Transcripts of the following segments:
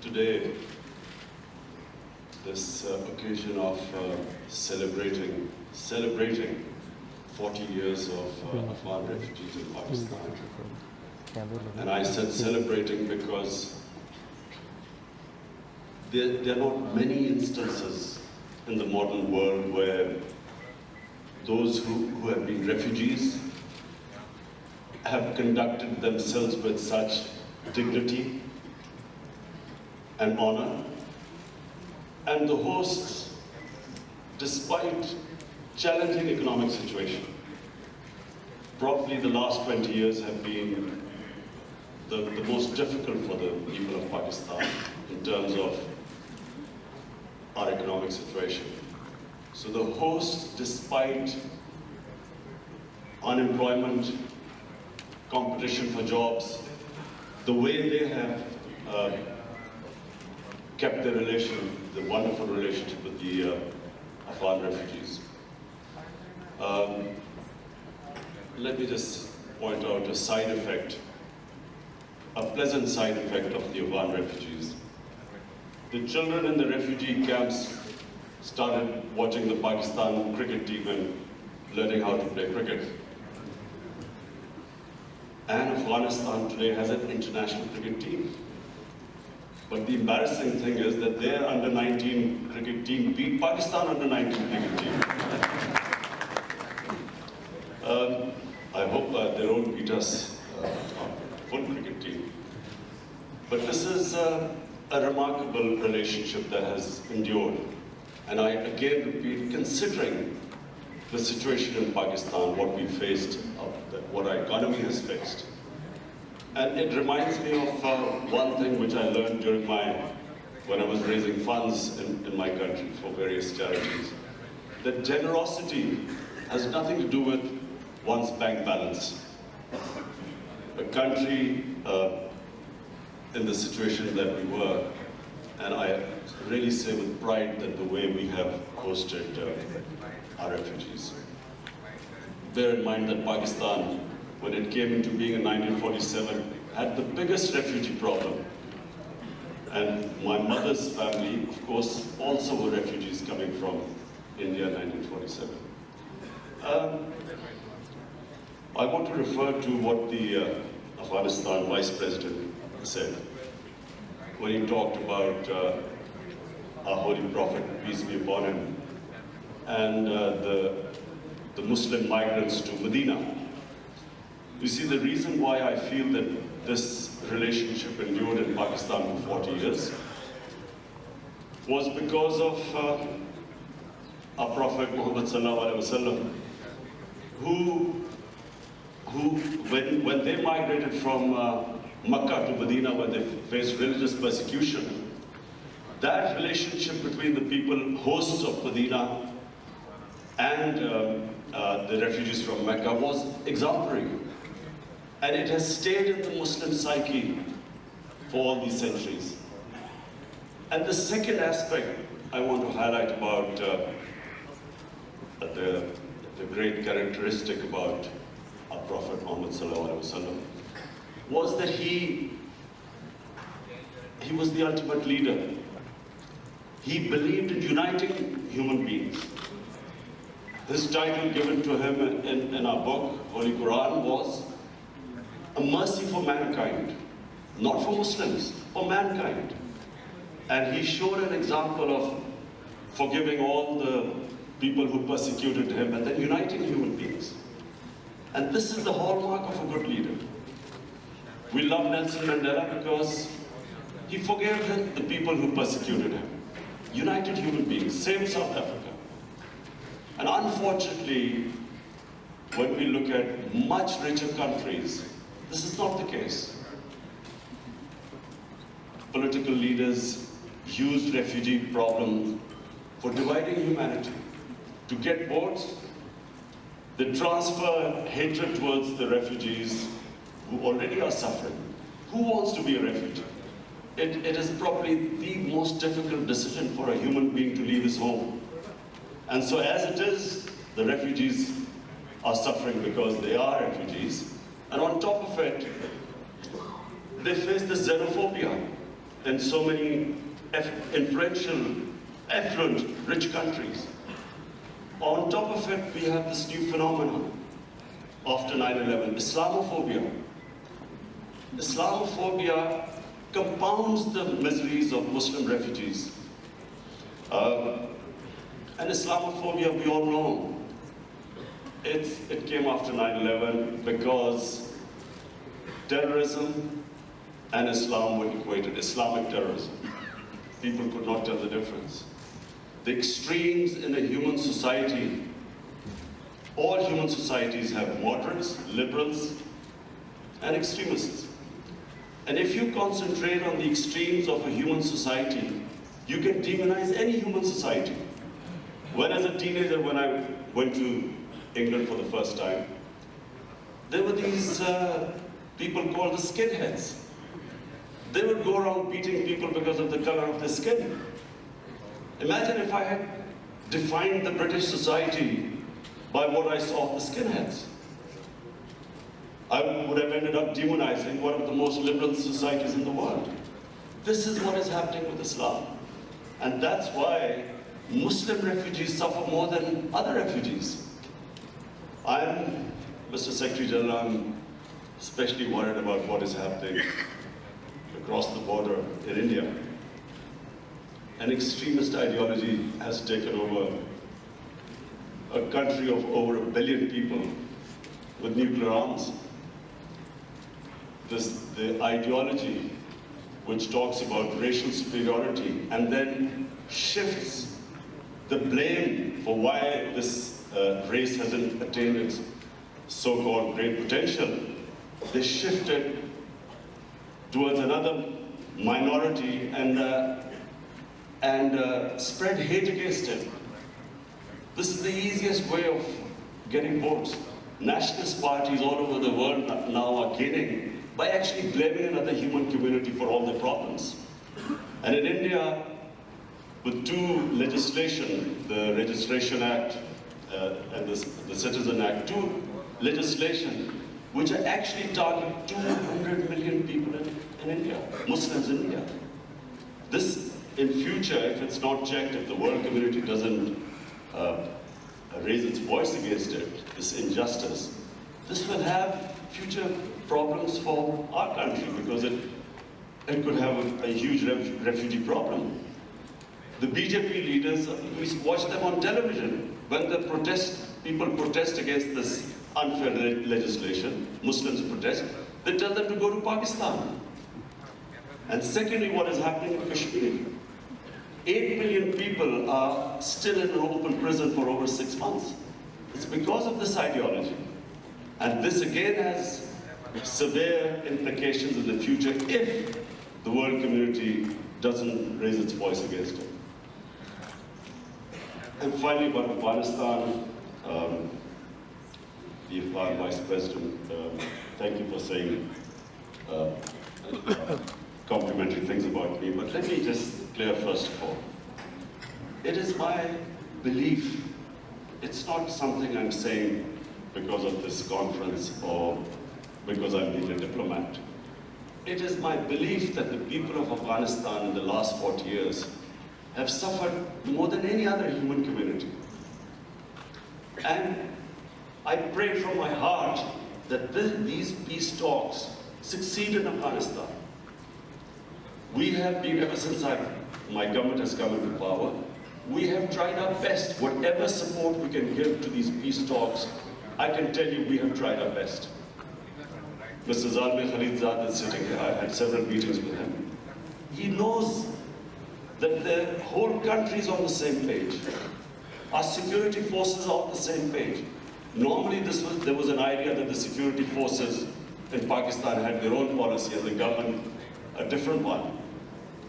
today, this occasion of celebrating 40 years of Afghan refugees in Pakistan. And I said celebrating because there are not many instances in the modern world where those who have been refugees have conducted themselves with such dignity and honor. And the hosts, despite challenging economic situation, probably the last 20 years have been the most difficult for the people of Pakistan in terms of our economic situation. So the hosts, despite unemployment, competition for jobs, the way they have kept the wonderful relationship with the Afghan refugees. Let me just point out a side effect, a pleasant side effect of the Afghan refugees. The children in the refugee camps started watching the Pakistan cricket team and learning how to play cricket. And Afghanistan today has an international cricket team. But the embarrassing thing is that their under-19 cricket team beat Pakistan under-19 cricket team. I hope they don't beat us full cricket team. But this is a remarkable relationship that has endured. And I again repeat, considering the situation in Pakistan, what we faced, what our economy has faced. And it reminds me of one thing which I learned when I was raising funds in my country for various charities. That generosity has nothing to do with one's bank balance. A country in the situation that we were, and I really say with pride that the way we have hosted our refugees. Bear in mind that Pakistan, when it came into being in 1947, had the biggest refugee problem. And my mother's family, of course, also were refugees coming from India in 1947. I want to refer to what the Afghanistan Vice President said when he talked about our Holy Prophet, peace be upon him, and the Muslim migrants to Medina. You see, the reason why I feel that this relationship endured in Pakistan for 40 years was because of our Prophet Muhammad sallallahu alaihi wasallam, who when they migrated from Makkah to Medina, when they faced religious persecution, that relationship between the people, hosts of Medina, and the refugees from Mecca was exemplary. And it has stayed in the Muslim psyche for all these centuries. And the second aspect I want to highlight about the great characteristic about our Prophet Muhammad sallallahu alaihi wasallam was that he was the ultimate leader. He believed in uniting human beings. This title given to him in our book, Holy Quran, was a mercy for mankind, not for Muslims, for mankind. And he showed an example of forgiving all the people who persecuted him and then uniting human beings. And this is the hallmark of a good leader. We love Nelson Mandela because he forgave the people who persecuted him, united human beings, saved South Africa. And unfortunately, when we look at much richer countries, this is not the case. Political leaders used refugee problem for dividing humanity. To get votes, they transfer hatred towards the refugees who already are suffering. Who wants to be a refugee? It is probably the most difficult decision for a human being to leave his home. And so as it is, the refugees are suffering because they are refugees. And on top of it, they face the xenophobia. in so many influential, affluent, rich countries. On top of it, we have this new phenomenon after 9/11, Islamophobia. Islamophobia compounds the miseries of Muslim refugees. And Islamophobia, we all know, it came after 9/11 because terrorism and Islam were equated, Islamic terrorism. People could not tell the difference. The extremes in a human society, all human societies have moderates, liberals, and extremists. And if you concentrate on the extremes of a human society, you can demonize any human society. When as a teenager, when I went to England for the first time, there were these people called the skinheads. They would go around beating people because of the color of their skin. Imagine if I had defined the British society by what I saw of the skinheads. I would have ended up demonizing one of the most liberal societies in the world. This is what is happening with Islam. And that's why Muslim refugees suffer more than other refugees. Mr. Secretary General, I'm especially worried about what is happening across the border in India. An extremist ideology has taken over a country of over 1 billion people with nuclear arms. The ideology which talks about racial superiority and then shifts the blame for why this race hasn't attained its so-called great potential, they shifted towards another minority and spread hate against it. This is the easiest way of getting votes. Nationalist parties all over the world now are gaining by actually blaming another human community for all their problems. And in India, with two legislation, the Registration Act and the Citizen Act, two legislation which are actually targeting 200 million people in India, Muslims in India. This, in future, if it's not checked, if the world community doesn't raise its voice against it, this injustice, this will have future problems for our country because it could have a huge refugee problem. The BJP leaders, we watch them on television. When people protest against this unfair legislation, Muslims protest, they tell them to go to Pakistan. And secondly, what is happening in Kashmir? 8 million people are still in an open prison for over 6 months. It's because of this ideology. And this again has severe implications in the future if the world community doesn't raise its voice against it. And finally, about Afghanistan, the Afghan Vice President, thank you for saying complimentary things about me, but let me just clear first of all. It is my belief, it's not something I'm saying because of this conference or because I'm being a diplomat. It is my belief that the people of Afghanistan in the last 40 years have suffered more than any other human community. And I pray from my heart that these peace talks succeed in Afghanistan. We have been, ever since my government has come into power, we have tried our best. Whatever support we can give to these peace talks, I can tell you we have tried our best. Mr. Zalmi Khalidzad is sitting here. I had several meetings with him. He knows that the whole country is on the same page. Our security forces are on the same page. Normally there was an idea that the security forces in Pakistan had their own policy and the government a different one.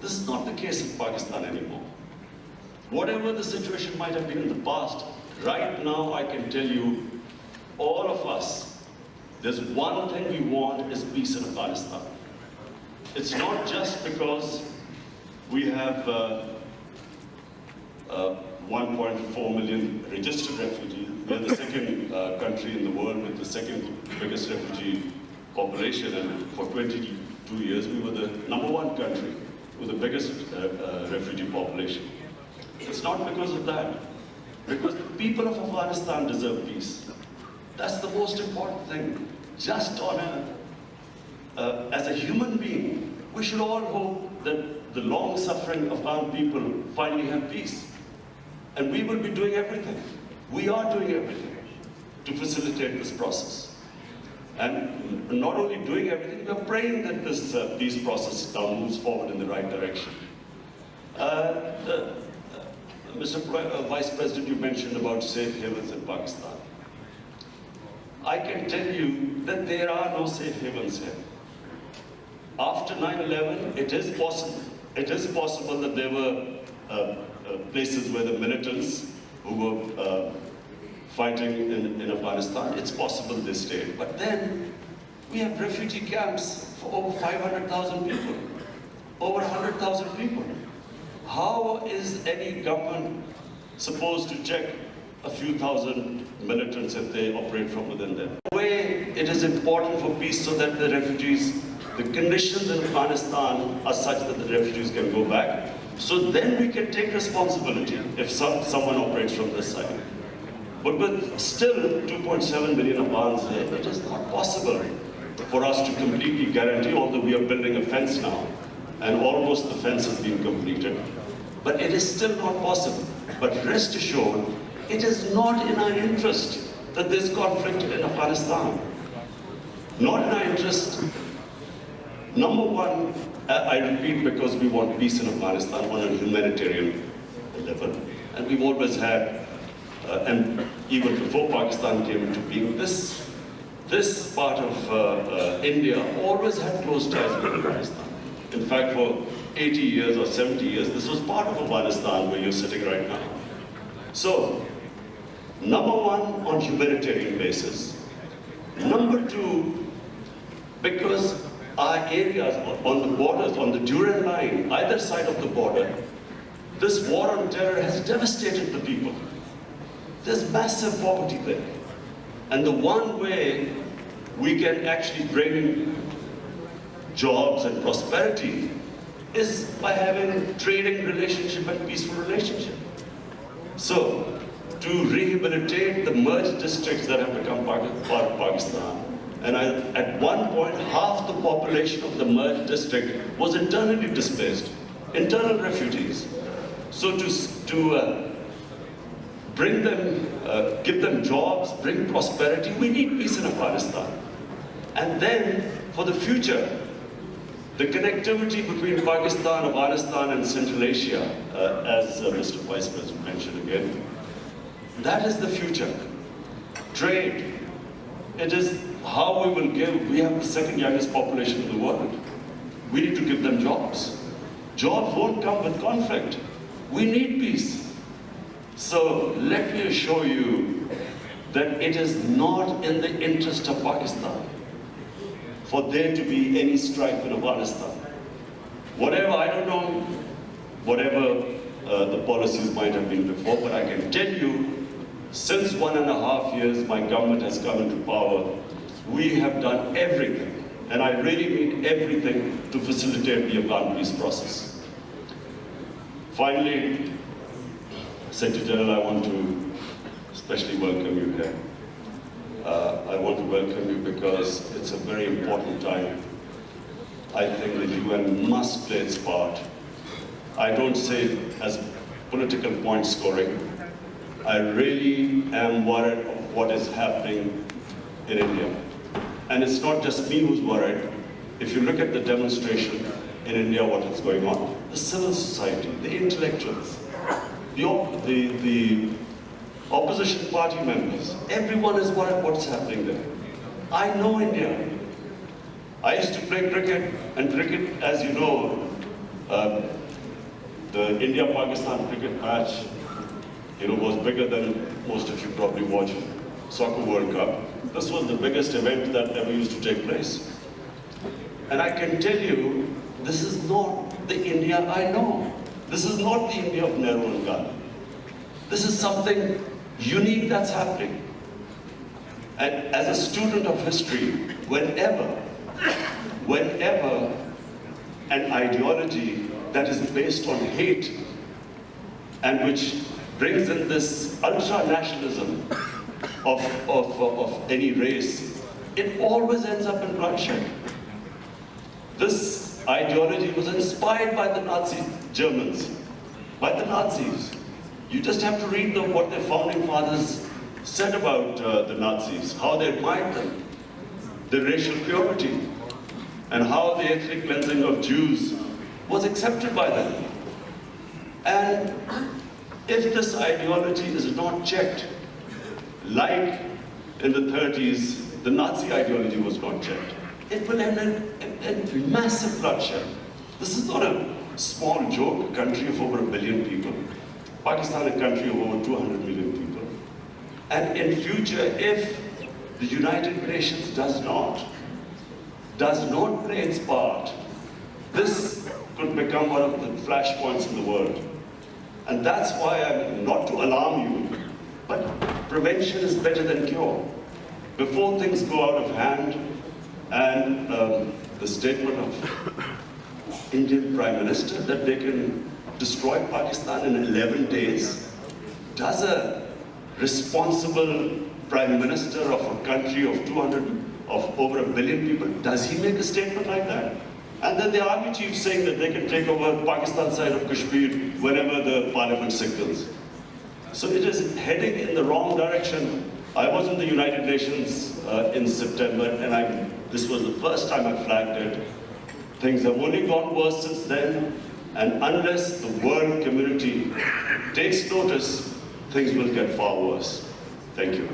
This is not the case in Pakistan anymore. Whatever the situation might have been in the past, right now I can tell you, all of us, there's one thing we want is peace in Afghanistan. It's not just because we have 1.4 million registered refugees. We're the second country in the world with the second biggest refugee population, and for 22 years we were the #1 country with the biggest refugee population. It's not because of that. Because the people of Afghanistan deserve peace. That's the most important thing. Just on as a human being, we should all hope that the long-suffering Afghan people finally have peace. And we will be doing everything. We are doing everything to facilitate this process. And not only doing everything, we're praying that this peace process now moves forward in the right direction. Mr. Vice President, you mentioned about safe havens in Pakistan. I can tell you that there are no safe havens here. After 9/11, it is possible that there were places where the militants who were fighting in Afghanistan, it's possible they stayed. But then we have refugee camps for over 500,000 people, over 100,000 people. How is any government supposed to check a few thousand militants if they operate from within them? In a way, it is important for peace so that the refugees, the conditions in Afghanistan are such that the refugees can go back. So then we can take responsibility if someone operates from this side. But with still 2.7 million Afghans there, it is not possible for us to completely guarantee, although we are building a fence now, and almost the fence has been completed. But it is still not possible. But rest assured, it is not in our interest that this conflict in Afghanistan. Not in our interest. Number one, I repeat, because we want peace in Afghanistan on a humanitarian level. And we've always had, and even before Pakistan came into being, this part of India always had close ties with Afghanistan. In fact, for 80 years or 70 years, this was part of Afghanistan where you're sitting right now. So, number one, on humanitarian basis. Number two, because our areas on the borders, on the Durand line, either side of the border, this war on terror has devastated the people. There's massive poverty there. And the one way we can actually bring jobs and prosperity is by having trading relationship and peaceful relationship. So, to rehabilitate the merged districts that have become part of Pakistan, and at one point, half the population of the merged district was internally displaced, internal refugees. So to bring them, give them jobs, bring prosperity, we need peace in Afghanistan. And then, for the future, the connectivity between Pakistan, Afghanistan, and Central Asia, as Mr. Vice President mentioned again, that is the future. Trade. It is how we will give. We have the second youngest population in the world. We need to give them jobs. Jobs won't come with conflict. We need peace. So let me assure you that it is not in the interest of Pakistan for there to be any strife in Afghanistan. Whatever, I don't know, whatever the policies might have been before, but I can tell you, since 1.5 years my government has come into power, we have done everything, and I really mean everything, to facilitate the Afghan peace process. Finally, Secretary General, I want to especially welcome you here. I want to welcome you because it's a very important time. I think the UN must play its part. I don't say it as political point scoring. I really am worried of what is happening in India. And it's not just me who's worried. If you look at the demonstration in India, what is going on, the civil society, the intellectuals, the opposition party members, everyone is worried what's happening there. I know India. I used to play cricket, and cricket, as you know, the India-Pakistan cricket match, was bigger than most of you probably watch Soccer World Cup. This was the biggest event that ever used to take place. And I can tell you, this is not the India I know. This is not the India of Nehru and Gandhi. This is something unique that's happening. And as a student of history, whenever an ideology that is based on hate and which brings in this ultra-nationalism of any race, it always ends up in bloodshed. This ideology was inspired by the Nazi Germans, by the Nazis. You just have to read what their founding fathers said about the Nazis, how they admired them, the racial purity, and how the ethnic cleansing of Jews was accepted by them. And if this ideology is not checked, like in the 30s, the Nazi ideology was not checked, it will end in massive bloodshed. This is not a small joke, a country of over 1 billion people. Pakistan, a country of over 200 million people. And in future, if the United Nations does not play its part, this could become one of the flashpoints in the world. And that's why I'm not to alarm you, but prevention is better than cure. Before things go out of hand, and the statement of Indian Prime Minister that they can destroy Pakistan in 11 days, does a responsible Prime Minister of a country of over 1 billion people, does he make a statement like that? And then the army chief saying that they can take over Pakistan side of Kashmir whenever the parliament signals. So it is heading in the wrong direction. I was in the United Nations in September, and this was the first time I flagged it. Things have only gone worse since then, and unless the world community takes notice, things will get far worse. Thank you.